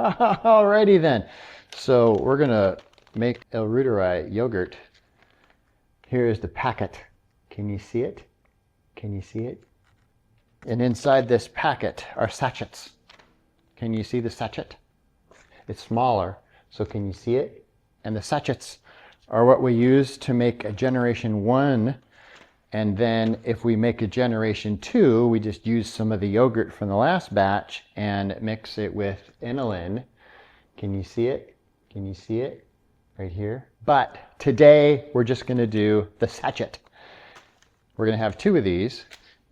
Alrighty then. So we're gonna make El Reuteri yogurt. Here is the packet. Can you see it? Can you see it? And inside this packet are sachets. Can you see the sachet? It's smaller, so can you see it? And the sachets are what we use to make a generation 1. And then if we make a generation 2, we just use some of the yogurt from the last batch and mix it with inulin. Can you see it? Can you see it? Right here. But today we're just going to do the sachet. We're going to have 2 of these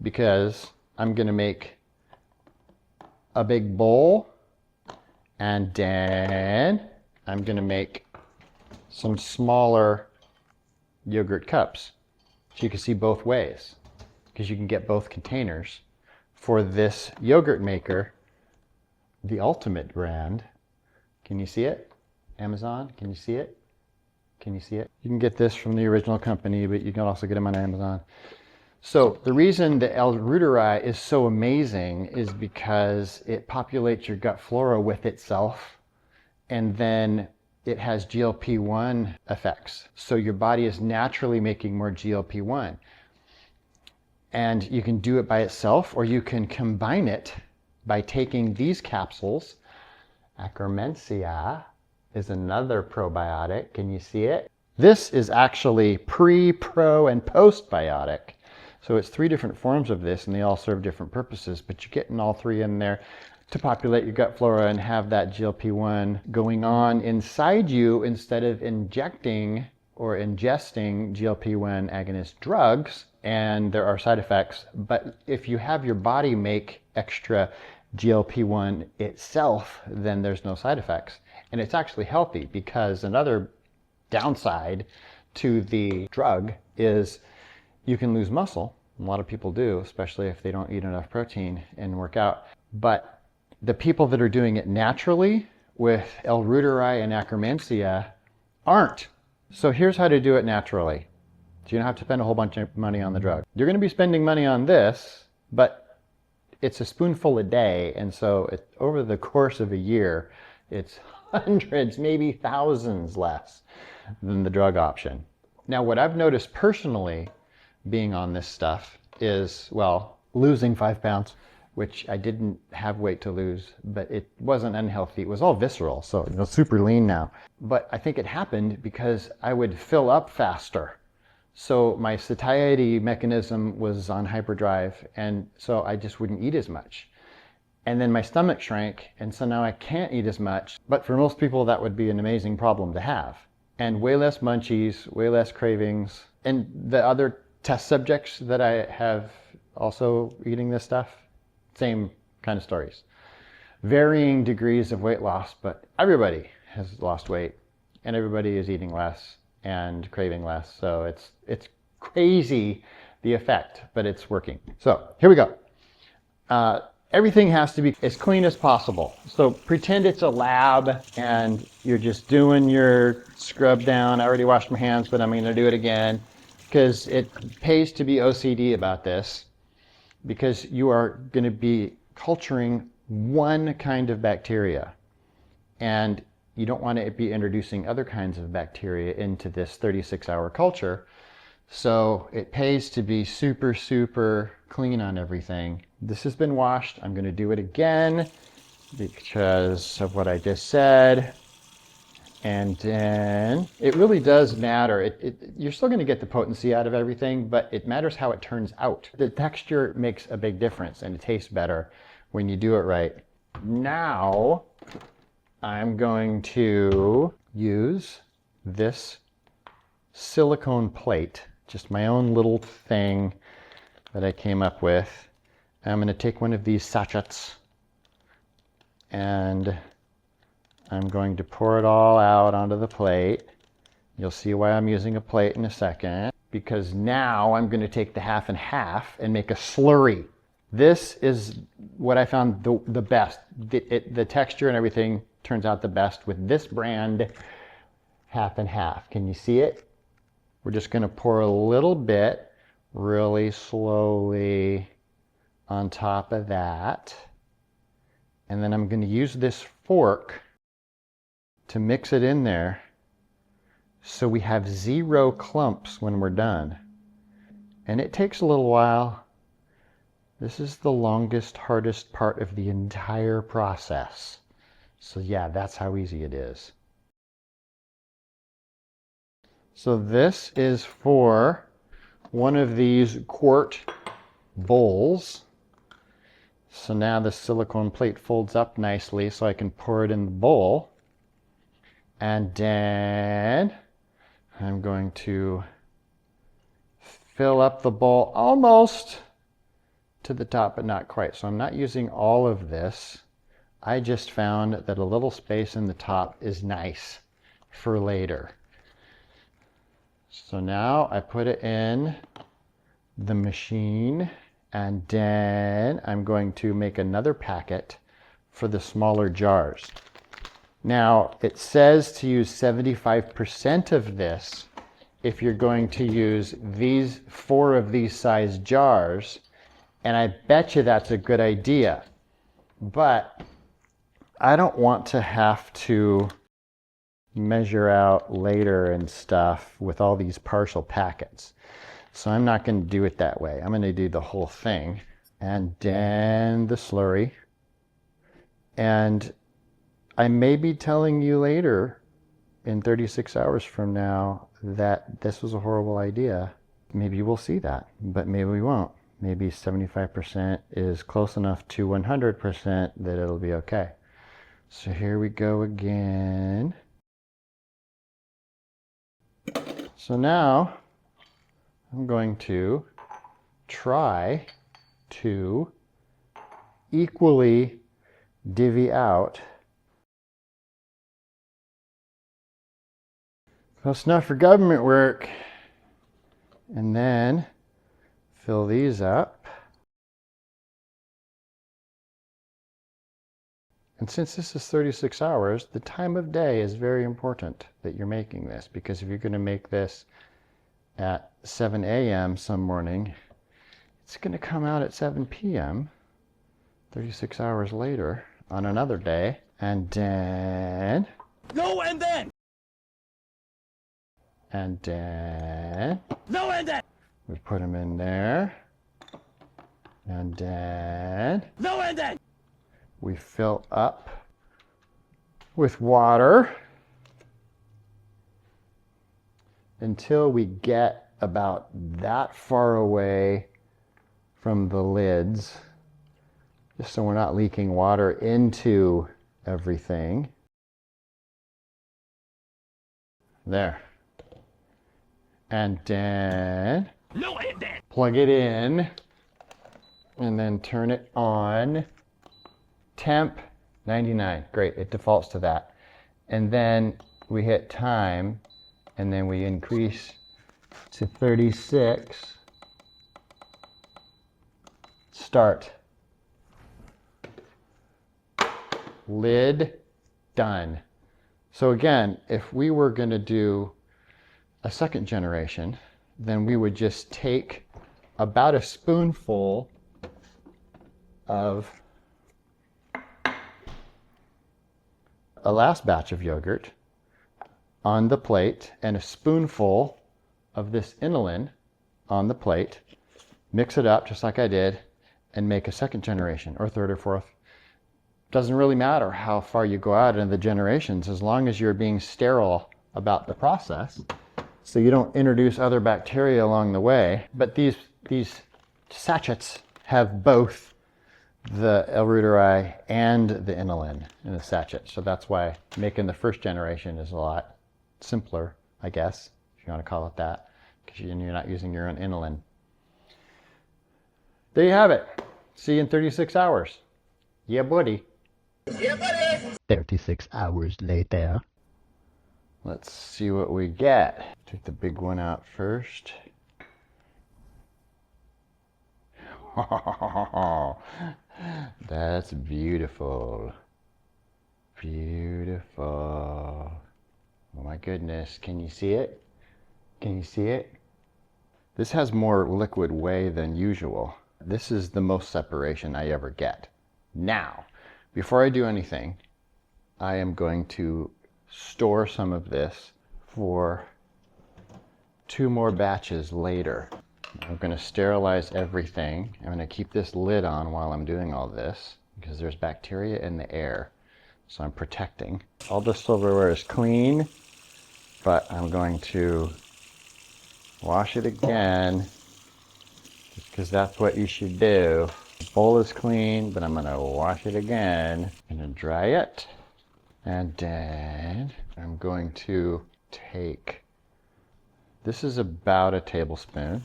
because I'm going to make a big bowl, and then I'm going to make some smaller yogurt cups. So you can see both ways, because you can get both containers for this yogurt maker, the Ultimate brand. Can you see it? Amazon, can you see it? Can you see it? You can get this from the original company, but you can also get them on Amazon. So the reason the El Reuteri is so amazing is because it populates your gut flora with itself, and then it has GLP-1 effects. So your body is naturally making more GLP-1. And you can do it by itself, or you can combine it by taking these capsules. Akkermansia is another probiotic. Can you see it? This is actually pre, pro, and postbiotic. So it's 3 different forms of this, and they all serve different purposes, but you're getting all 3 in there to populate your gut flora and have that GLP-1 going on inside you instead of injecting or ingesting GLP-1 agonist drugs. And there are side effects, but if you have your body make extra GLP-1 itself, then there's no side effects. And it's actually healthy, because another downside to the drug is you can lose muscle. A lot of people do, especially if they don't eat enough protein and work out. But the people that are doing it naturally with El Reuteri and Akkermansia aren't. So here's how to do it naturally. So you don't have to spend a whole bunch of money on the drug. You're going to be spending money on this, but it's a spoonful a day. And so over the course of a year, it's hundreds, maybe thousands less than the drug option. Now, what I've noticed personally being on this stuff is, well, losing 5 pounds, which I didn't have weight to lose, but it wasn't unhealthy. It was all visceral, so super lean now. But I think it happened because I would fill up faster. So my satiety mechanism was on hyperdrive, and so I just wouldn't eat as much. And then my stomach shrank, and so now I can't eat as much. But for most people, that would be an amazing problem to have. And way less munchies, way less cravings. And the other test subjects that I have also eating this stuff, same kind of stories. Varying degrees of weight loss, but everybody has lost weight, and everybody is eating less and craving less. So it's crazy, the effect, but it's working. So here we go. Everything has to be as clean as possible. So pretend it's a lab and you're just doing your scrub down. I already washed my hands, but I'm going to do it again, because it pays to be OCD about this, because you are going to be culturing one kind of bacteria, and you don't want to be introducing other kinds of bacteria into this 36-hour culture. So it pays to be super, super clean on everything. This has been washed. I'm going to do it again because of what I just said. And then it really does matter. You're still going to get the potency out of everything, but it matters how it turns out. The texture makes a big difference, and it tastes better when you do it right. Now I'm going to use this silicone plate, just my own little thing that I came up with. I'm going to take one of these sachets, and I'm going to pour it all out onto the plate. You'll see why I'm using a plate in a second, because now I'm going to take the half and half and make a slurry. This is what I found the best. The texture and everything turns out the best with this brand, half and half. Can you see it? We're just going to pour a little bit really slowly on top of that. And then I'm going to use this fork to mix it in there so we have 0 clumps when we're done. And it takes a little while. This is the longest, hardest part of the entire process. So yeah, that's how easy it is. So this is for one of these quart bowls. So now the silicone plate folds up nicely so I can pour it in the bowl. And then I'm going to fill up the bowl almost to the top, but not quite. So I'm not using all of this. I just found that a little space in the top is nice for later. So now I put it in the machine, and then I'm going to make another packet for the smaller jars. Now it says to use 75% of this if you're going to use these 4 of these size jars, and I bet you that's a good idea. But I don't want to have to measure out later and stuff with all these partial packets. So I'm not going to do it that way. I'm going to do the whole thing and then the slurry. And I may be telling you later in 36 hours from now that this was a horrible idea. Maybe we'll see that, but maybe we won't. Maybe 75% is close enough to 100% that it'll be okay. So here we go again. So now I'm going to try to equally divvy out. Close enough for government work. And then fill these up. And since this is 36 hours, the time of day is very important that you're making this, because if you're going to make this at 7 a.m. some morning, it's going to come out at 7 p.m. 36 hours later on another day. And then... No, and then! And then... No, and then! We put them in there. And then... No, and then! We fill up with water until we get about that far away from the lids, just so we're not leaking water into everything. There. And then No, and then! plug it in and then turn it on. Temp 99. Great, it defaults to that. And then we hit time, and then we increase to 36. Start. Lid done. So again, if we were going to do a second generation, then we would just take about a spoonful of a last batch of yogurt on the plate and a spoonful of this inulin on the plate, mix it up just like I did, and make a second generation or third or fourth. Doesn't really matter how far you go out in the generations, as long as you're being sterile about the process so you don't introduce other bacteria along the way. But these sachets have both the L-reuteri and the inulin in the sachet. So that's why making the first generation is a lot simpler, I guess, if you want to call it that, because you're not using your own inulin. There you have it. See you in 36 hours. Yeah, buddy. Yeah, buddy! 36 hours later. Let's see what we get. Take the big one out first. That's beautiful. Beautiful. Oh my goodness, can you see it? Can you see it? This has more liquid whey than usual. This is the most separation I ever get. Now, before I do anything, I am going to store some of this for 2 more batches later. I'm going to sterilize everything. I'm going to keep this lid on while I'm doing all this because there's bacteria in the air. So I'm protecting. All the silverware is clean, but I'm going to wash it again just because that's what you should do. The bowl is clean, but I'm going to wash it again. I'm going to dry it. And then I'm going to take, this is about a tablespoon.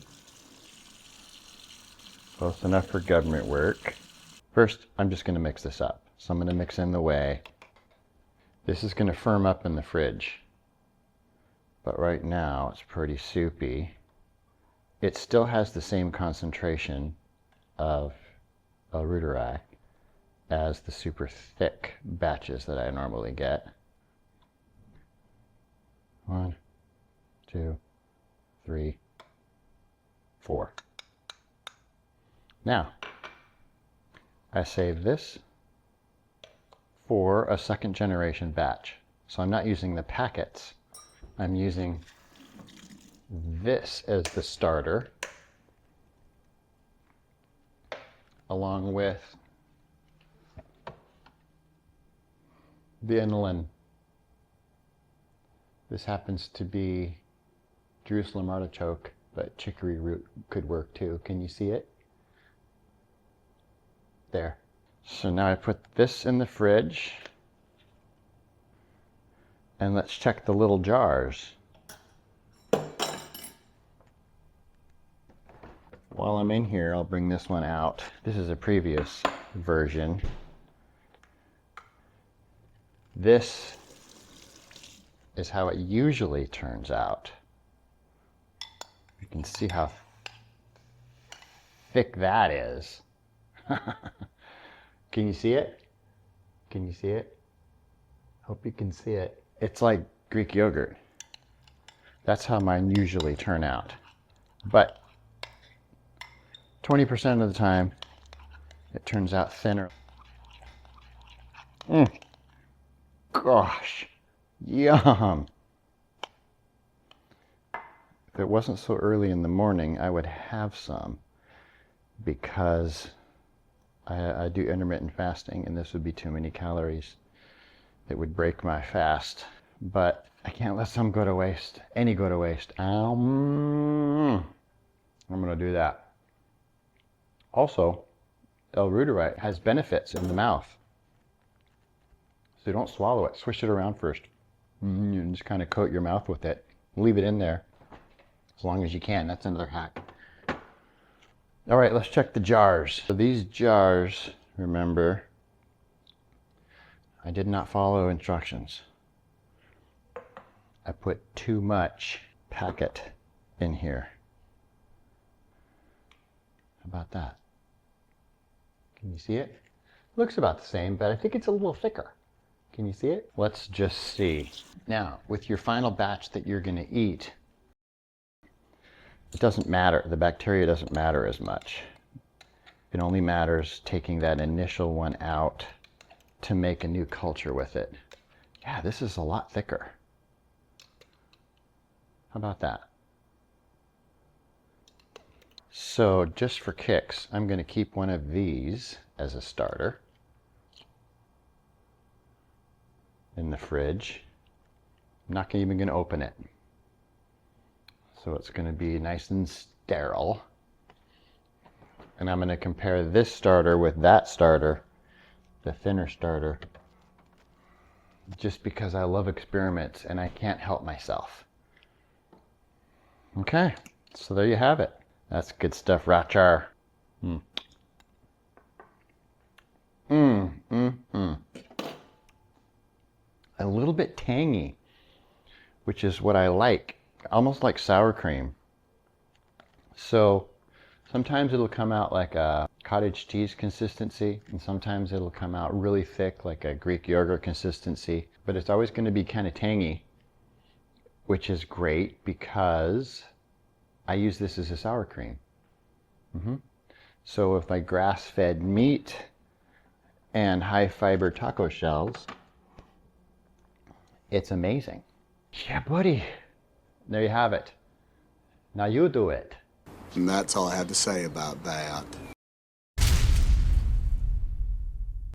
Close enough for government work. First, I'm just going to mix this up. So I'm going to mix in the whey. This is going to firm up in the fridge. But right now, it's pretty soupy. It still has the same concentration of Reuteri as the super thick batches that I normally get. 1, 2, 3, 4. Now, I save this for a second generation batch. So I'm not using the packets. I'm using this as the starter, along with the inulin. This happens to be Jerusalem artichoke, but chicory root could work too. Can you see it? There. So now I put this in the fridge, and let's check the little jars. While I'm in here, I'll bring this one out. This is a previous version. This is how it usually turns out. You can see how thick that is. Can you see it? Can you see it? Hope you can see it. It's like Greek yogurt. That's how mine usually turn out. But 20% of the time, it turns out thinner. Gosh, yum. If it wasn't so early in the morning, I would have some because I do intermittent fasting and this would be too many calories. It would break my fast, but I can't let some go to waste. Any go to waste. I'm gonna do that. Also, Reuteri has benefits in the mouth. So don't swallow it, swish it around first. You just kind of coat your mouth with it. Leave it in there as long as you can. That's another hack. All right, let's check the jars. So these jars, remember, I did not follow instructions. I put too much packet in here. How about that? Can you see it? Looks about the same, but I think it's a little thicker. Can you see it? Let's just see. Now, with your final batch that you're going to eat, it doesn't matter. The bacteria doesn't matter as much. It only matters taking that initial one out to make a new culture with it. Yeah, this is a lot thicker. How about that? So just for kicks, I'm going to keep one of these as a starter in the fridge. I'm not even going to open it. So it's going to be nice and sterile. And I'm going to compare this starter with that starter, the thinner starter, just because I love experiments and I can't help myself. Okay, so there you have it. That's good stuff, Ratchar. A little bit tangy, which is what I like. Almost like sour cream. So sometimes it'll come out like a cottage cheese consistency, and sometimes it'll come out really thick like a Greek yogurt consistency, but it's always going to be kind of tangy, which is great because I use this as a sour cream. So with my grass-fed meat and high fiber taco shells, It's amazing. Yeah, buddy. There you have it. Now you do it. And that's all I have to say about that.